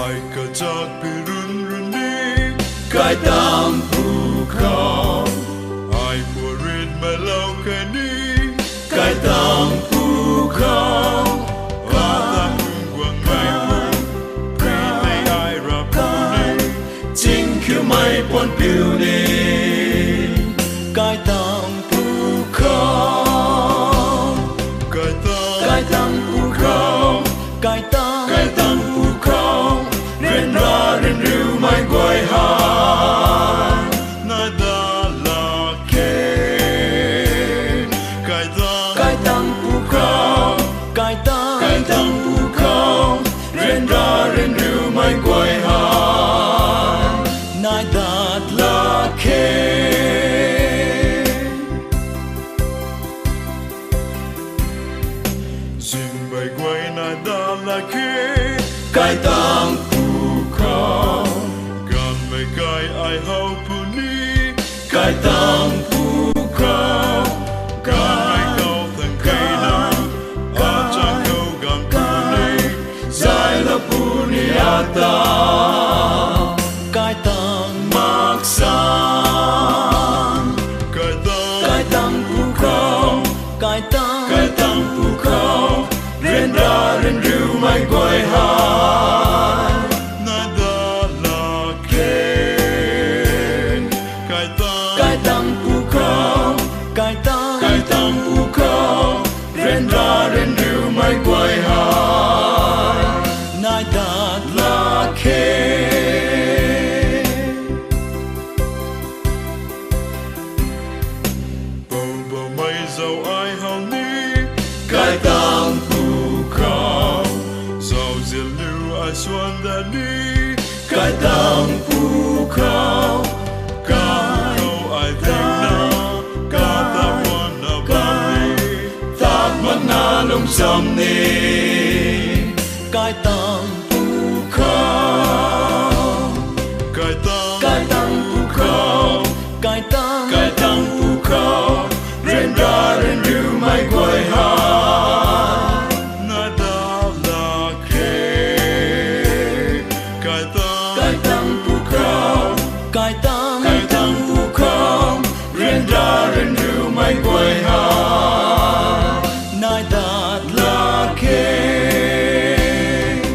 ai cảจากไปรุ่นนี้กายตามภูเขาaiบัวเรียนมาเล่าแค่นี้กายตามภูเขาก็ตามมุ่งหวังไม่มุ่งพี่ไม่อายรับผู้นี้จริงคือไม่ปนผิวนี้กายตามภูเขากายตามภูเขากายตามภูเขาเรียนราเรียนรู้ไม่กวายหายนาดาลาเคนกายตามภูเขากายตามภูเขาเรียนราเรียนรู้ไม่กวายหายนาดาลาเคนสิ่งใบกวายนาดาลาเคนกายตามภูเขาการไม่กายไอเฮาผู้นี้กายตามภูเขาการไม่เข้าทั้งใครนั้นอาจจะเข้ากันผู้นี้ใจละผู้นี้อาตากายตามมักษากายตามภูเขากายตามภูเขาเรียนราเรียนรู้ไม่กวายหายนาดาลาเคนกายตามภูเขากายตามภูเขาเรียนราเรียนรู้ไม่กวายหายนาดาลาเคนเบาไม่เจ้าไอเฮานี้กายตามภูเขาเจ้าเสียลูไอส่วนดานี้กายตามภูเขากายไอเพียงนากาตาวันนาบานีตากมันนาลมซ้ำนี้กายตามภูเขากายตามภูเขากายตามภูเขาเรียนราเรียนรู้ไม่กวายหายนาดาลาเคนกายตามภูเขากายตามภูเขาเรียนราเรียนรู้ไม่กวายหายนาดาลาเคน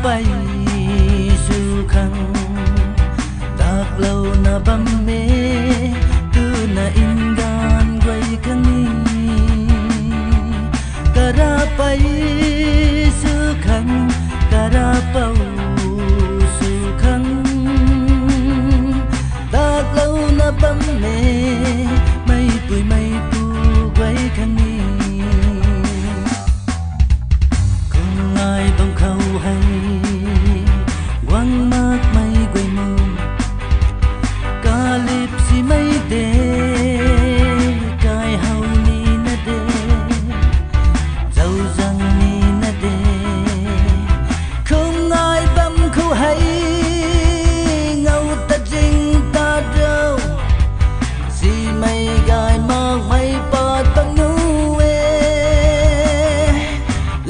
ไปสู่ขังตากเหล่านาบัมเมtu na ingan guai kani karapai sukhang karapau sukhang tak lau na bam me mai pu guai kani kong ngai bang khau hai wang mak mai guai mu kalip si mai de kai hau ni na de zau zang ni na de không ai băm khâu hay ngâu ta jing ta đâu si mai gai mang mai pa tang nu e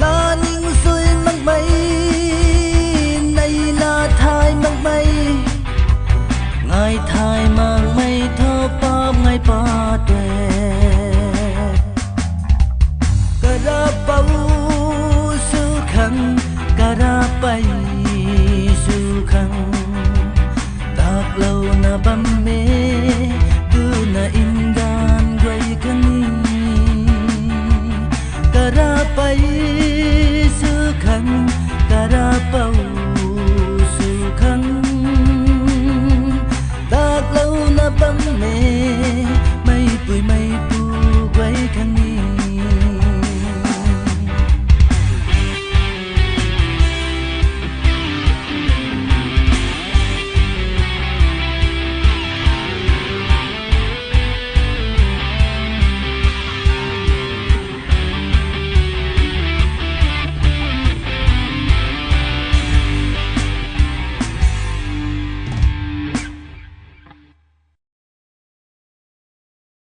la ning sui mang mai nay la thai mang mai ngài thai mang mây thơ pa ngài pa tuệ karapau su khang karapai su khang tak lâu na bam me